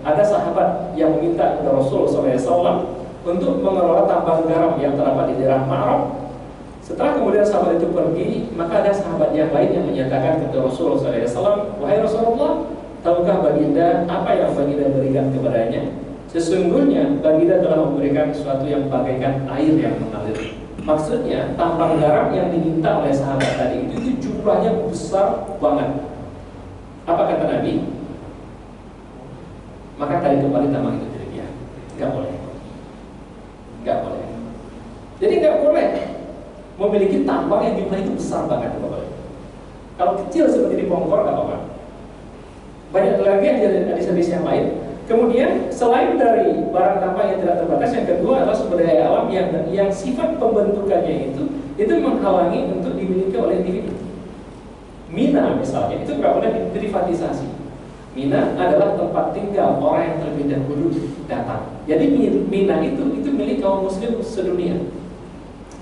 ada sahabat yang meminta kepada Rasulullah SAW untuk mengelola tambang garam yang terdapat di daerah Ma'rab. Setelah kemudian sahabat itu pergi, maka ada sahabat yang lain yang menyatakan kepada Rasulullah SAW, wahai Rasulullah, tahukah baginda apa yang baginda berikan kepadanya? Sesungguhnya baginda telah memberikan sesuatu yang bagaikan air yang mengalir. Maksudnya tambang garam yang diminta oleh sahabat tadi itu jumlahnya besar banget. Apa kata Nabi? Maka tarik kembali tambang itu dari dia. Gak boleh. Gak boleh. Jadi gak boleh memiliki tambang yang jumlah itu besar banget. Gak boleh. Kalau kecil seperti di Pongkor gak apa-apa. Banyak lagi hadis-hadis yang lain. Kemudian selain dari barang tambang yang tidak terbatas, yang kedua adalah sumber daya alam yang sifat pembentukannya itu menghalangi untuk dimiliki oleh individu. Mina misalnya itu nggak boleh diprivatisasi. Mina adalah tempat tinggal orang yang terlebih dahulu datang. Jadi Mina itu milik kaum muslim sedunia.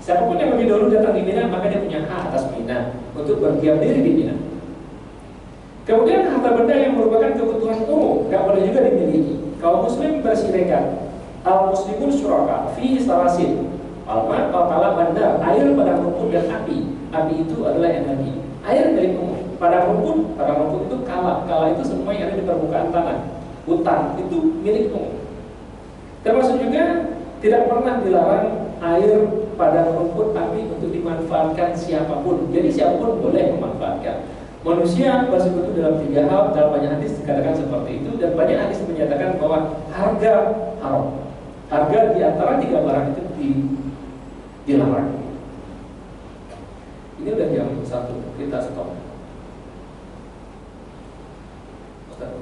Siapapun yang lebih dahulu datang di Mina, maka dia punya hak atas Mina untuk berdiam diri di Mina. Kemudian harta benda yang merupakan kebutuhan umum nggak boleh juga dimiliki. Kaum muslim bersyirekat. Al muslimun syuraka fi salasin. Alma, al-kala, bandar, air, padang rumput dan api. Api itu adalah energi. Air milik umum. Padang rumput itu kala itu semua yang ada di permukaan tanah. Hutan itu milik umum. Termasuk juga tidak pernah dilarang air, padang rumput, api untuk dimanfaatkan siapapun. Jadi siapapun boleh memanfaatkan. Manusia bersekutu dalam 3 hal. Dalam banyak hadis dikatakan seperti itu, dan banyak hadis menyatakan bahwa harga haram. Harga di antara 3 barang itu dilarang. Ini udah jam 1, kita stop. Ustaz,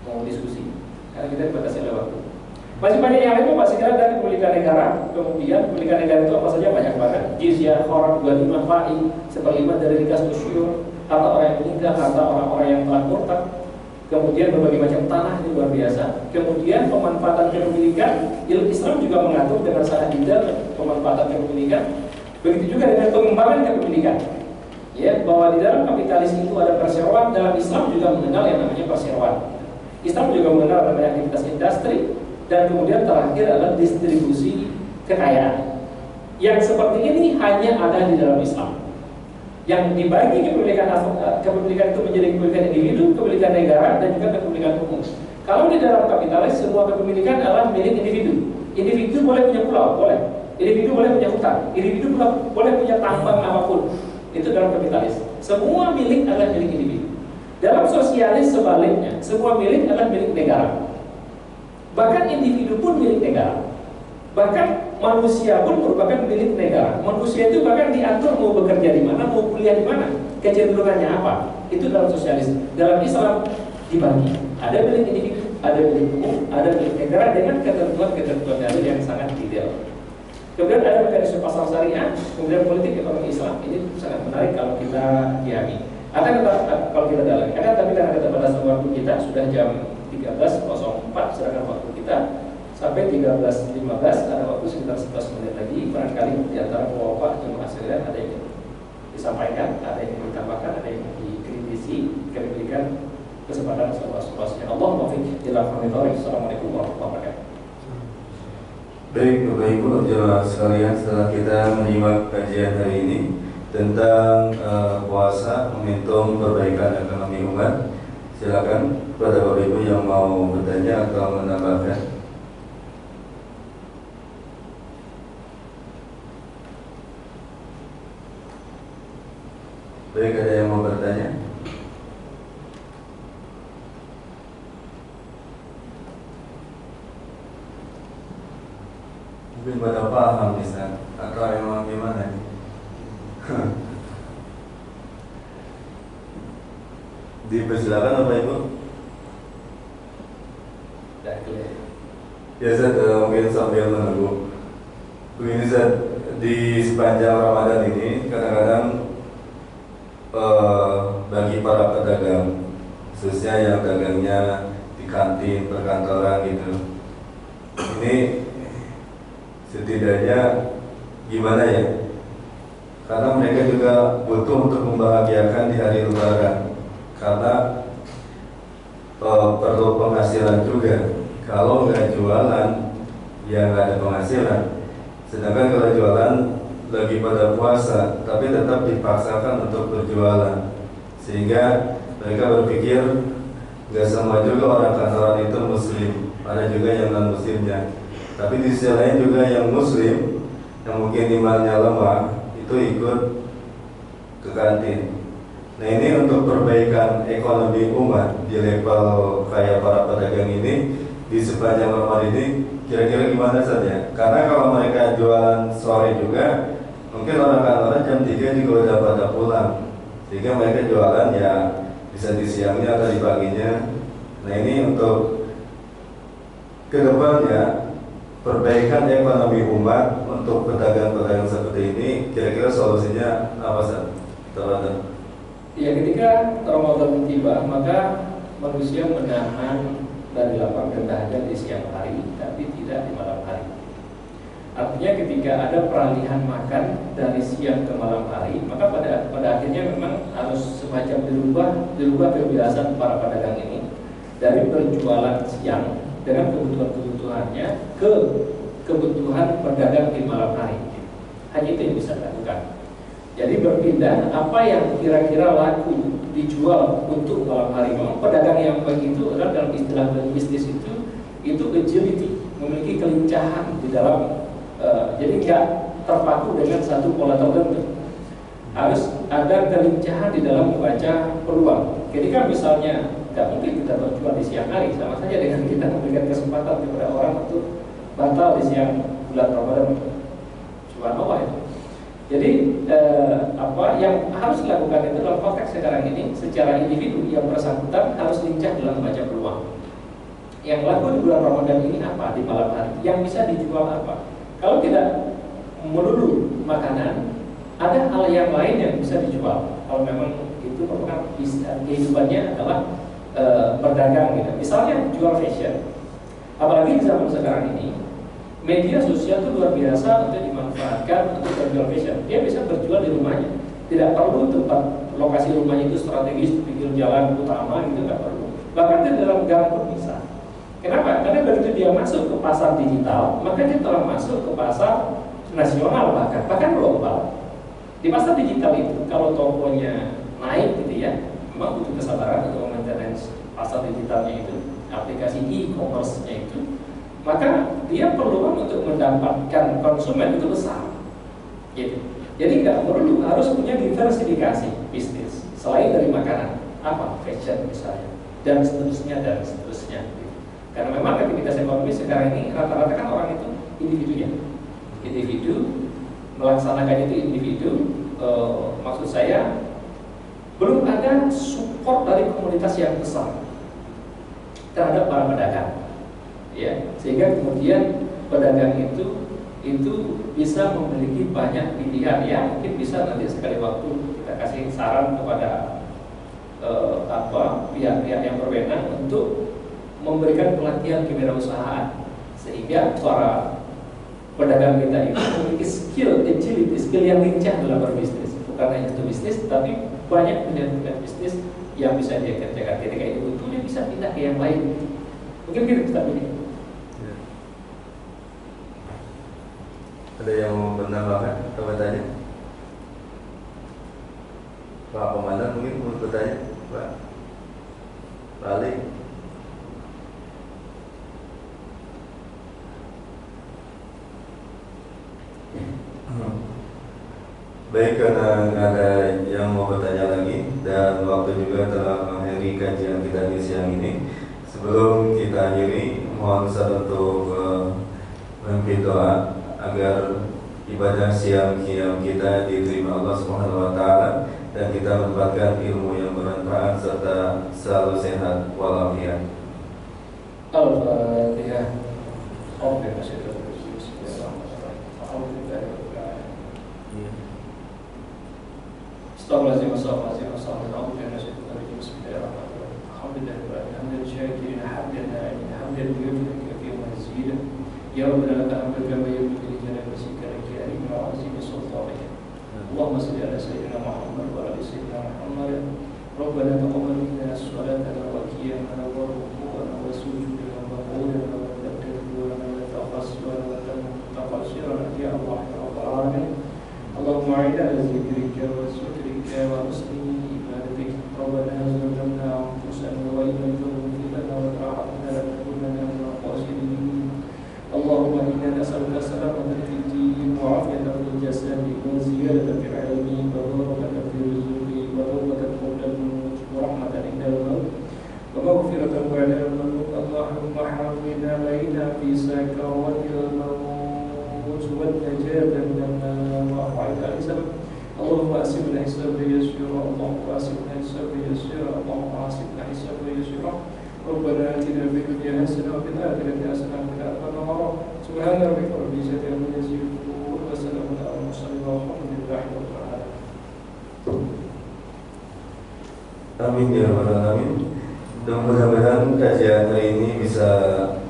mau diskusi karena kita dibatasi oleh waktu. Masih banyak yang lain, Pak, segera dari kepemilikan negara. Kemudian kepemilikan negara itu apa saja? Banyak banget. Jizyah, khorat, 25 fa'i, 1/5 dari rikas usyur, harta orang yang meninggal, harta orang-orang yang telah murtad. Kemudian berbagai macam tanah, ini luar biasa. Kemudian pemanfaatan kepemilikan, ilmu Islam juga mengatur dengan sangat detail pemanfaatan kepemilikan. Begitu juga dengan pengembangan kepemilikan. Ya, bahwa di dalam kapitalis itu ada perseroan. Dalam Islam juga mengenal yang namanya perseroan. Islam juga mengenal namanya aktivitas industri. Dan kemudian terakhir adalah distribusi kekayaan. Yang seperti ini hanya ada di dalam Islam. Yang dibagi kepemilikan itu menjadi kepemilikan individu, kepemilikan negara, dan juga kepemilikan umum. Kalau di dalam kapitalis semua kepemilikan adalah milik individu. Individu boleh punya pulau, boleh. Individu boleh punya hutan. Individu boleh punya tambang apapun. Itu dalam kapitalis. Semua milik adalah milik individu. Dalam sosialis sebaliknya, semua milik adalah milik negara. Bahkan individu pun milik negara. Bahkan manusia pun merupakan milik negara. Manusia itu bahkan diatur mau bekerja di mana, mau kuliah di mana, kecenderungannya apa. Itu dalam sosialis. Dalam Islam dibagi. Ada milik individu, ada milik umum, ada milik negara dengan ketentuan-ketentuan dalil yang sangat detail. Kemudian ada mekanisme pasar syariah, kemudian politik ekonomi Islam. Ini sangat menarik kalau kita dihami. Akan tetap kalau kita dalami. Tapi karena keterbatasan waktu kita sudah jam 13.04, sedangkan waktu kita sampai 13.15, ada waktu sekitar 11 menit lagi. Barangkali di antara bapak jemaah sekalian ada yang disampaikan, ada yang ditambahkan, ada yang dikritisi. Kami berikan kesempatan seluas-luasnya. Allah muwaffiq ila aqwamit thoriq. Assalamualaikum warahmatullahi wabarakatuh. Baik, Bapak Ibu jemaah sekalian, setelah kita menyimak kajian hari ini tentang puasa momentum perbaikan ekonomi umat, silakan kepada Bapak Ibu yang mau bertanya atau menambahkan. Baik, ada yang mau bertanya? Mungkin pada paham bisa atau emang gimana nih? Dipersilakan Bapak Ibu. Ya Ustaz, mungkin sambil menunggu. Begini Ustaz, di sepanjang Ramadan ini kadang-kadang bagi para pedagang, khususnya yang dagangnya di kantin, perkantoran gitu, ini setidaknya gimana ya? Karena mereka juga butuh untuk membahagiakan di hari Lebaran, karena perlu penghasilan juga. Kalau nggak jualan, ya nggak ada penghasilan. Sedangkan kalau jualan lagi pada puasa, tapi tetap dipaksakan untuk berjualan, sehingga mereka berpikir nggak semua juga orang kantoran itu muslim, ada juga yang non muslimnya. Tapi di sisi lain juga yang muslim, yang mungkin imannya lemah, itu ikut ke kantin. Nah ini untuk perbaikan ekonomi umat di level kayak para pedagang ini di sepanjang Ramadan ini, kira-kira gimana saja? Karena kalau mereka jualan sore juga, mungkin orang jam 3 juga udah pada pulang, sehingga mereka jualan ya bisa di siangnya atau di paginya. Nah ini untuk kedepannya perbaikan ekonomi umat untuk pedagang-pedagang seperti ini, kira-kira solusinya apa Ustaz? Ya, ketika Ramadan tiba, maka manusia menahan dari lapang dan dahaga di siang hari, tapi tidak di malam hari. Artinya ketika ada peralihan makan dari siang ke malam hari, maka pada akhirnya memang harus semacam dirubah kebiasaan para pedagang ini dari berjualan siang dengan kebutuhannya ke kebutuhan pedagang di malam hari. Hanya itu yang bisa dilakukan. Jadi berpindah apa yang kira-kira laku dijual untuk malam hari. Memang pedagang yang begitu adalah dalam istilah bisnis itu agility, memiliki kelincahan di dalam jadi nggak terpaku dengan satu pola tertentu. Harus ada kelincahan di dalam membaca peluang. Ketika misalnya nggak mungkin kita berjual di siang hari, sama saja dengan kita memberikan kesempatan kepada orang untuk batal di siang bulan Ramadan. Subhanallah itu. Jadi apa yang harus dilakukan itu dalam konteks sekarang ini, secara individu yang bersangkutan harus lincah dalam membaca peluang. Yang laku di bulan Ramadan ini apa di malam hari? Yang bisa dijual apa? Kalau tidak melulu makanan, ada hal yang lain yang bisa dijual. Kalau memang itu merupakan kehidupannya adalah berdagang gitu. Misalnya jual fashion. Apalagi di zaman sekarang ini, media sosial itu luar biasa untuk dimanfaatkan untuk berjual fashion. Dia bisa berjual di rumahnya, tidak perlu tempat lokasi rumahnya itu strategis di pinggir jalan utama, gitu nggak perlu. Bahkan di dalam gang pun bisa. Kenapa? Karena begitu dia masuk ke pasar digital, maka dia telah masuk ke pasar nasional bahkan global. Di pasar digital itu kalau tokonya naik gitu ya, memang butuh kesabaran untuk maintenance pasar digitalnya itu, aplikasi e-commerce-nya itu. Maka dia peluang untuk mendapatkan konsumen itu besar, gitu. Jadi nggak perlu harus punya diversifikasi bisnis selain dari makanan, apa fashion misalnya, dan seterusnya. Gitu. Karena memang aktivitas ekonomi sekarang ini rata-rata kan orang itu individunya. individu melaksanakan itu individu. Maksud saya belum ada support dari komunitas yang besar terhadap para pedagang, ya, sehingga kemudian pedagang itu bisa memiliki banyak pilihan, ya. Mungkin bisa nanti sekali waktu kita kasih saran kepada pihak-pihak yang berwenang untuk memberikan pelatihan kewirausahaan sehingga para pedagang kita itu memiliki skill agility, skill yang lincah dalam berbisnis. Bukan hanya itu bisnis, tapi banyak pilihan bisnis yang bisa dia kerjakan. Ketika itu butuh, dia bisa pindah ke yang lain. Mungkin kita pilih. Ya. Ada yang mau menambahkan atau bertanya? Pak Komandan mungkin mau bertanya, Pak Ali. Baik, karena nggak ada yang mau bertanya lagi dan waktu juga telah mengakhiri kajian kita di siang ini. Sebelum kita akhiri, mohon Ustaz untuk memimpin doa agar ibadah siang qiyam kita diterima Allah Subhanahu wa taala dan kita mendapatkan ilmu yang bermanfaat serta selalu sehat walafiat. Al-Fatihah. Astagfirullahaladzim, astagfirullahaladzim, astagfirullahaladzim, bismillahirrahmanirrahim. Alhamdulillah, hamdan syakirin, hamdan na'imin, hamdan yu'min kathir mazida. Ya Rabbana laka hamdu kama yanbaghi li jalali wajhika al-karim wa 'azimi sultanika. Allahumma salli ala sayyidina Muhammad wa ala sayyidina Muhammad. Rabbana taqabbal minna as-salatana wa qiyamana wa ruku'ana wa sujudana wa qawlana wa tadabburana wa tafassurana wa taqassirana ya Allah ya Rabbal alamin. Allahumma a'inna ala zikrika wa syukrika wa husni ibadatik. Rabbana zalamna anfusana wa in lam taghfir lana wa tarhamna lanakunanna minal khasirin. Allahumma inna nas'aluka salamatan fid din wa 'afiyatan fil jasadi wa ziyadatan fil 'ilmi wa barakatan fil rizqi wa tawbatan qabla al-maut wa rahmatan indal maut wa maghfiratan ba'da al-maut. Allahumma hawwina baina fi sakaratil maut والنجاة من النار وأرفعك الحساب. اللهم أسبنا حسابا يسيرا، اللهم أسبنا حسابا يسيرا، اللهم أسبنا حسابا يسيرا. ربنا آتنا في الدنيا حسنة وفي الآخرة حسنة وقنا عذاب النار. سبحان ربك رب العزة عما يصفون وسلام على المرسلين والحمد لله رب العالمين. Amin ya rabbal alamin. Dan mudah-mudahan kajian hari ini bisa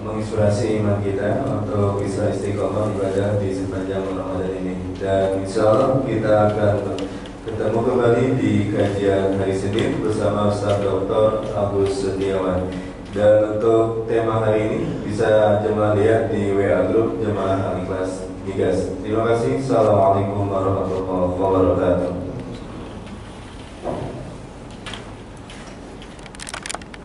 menginspirasi iman kita untuk bisa istiqomah ibadah di sepanjang Ramadan ini. Dan insya Allah kita akan ketemu kembali di kajian hari Senin bersama Ustaz Dr. Agus Setiawan. Dan untuk tema hari ini bisa jemaah lihat di WA Group Jemaah Al-Ikhlas Migas. Terima kasih. Assalamualaikum warahmatullahi wabarakatuh.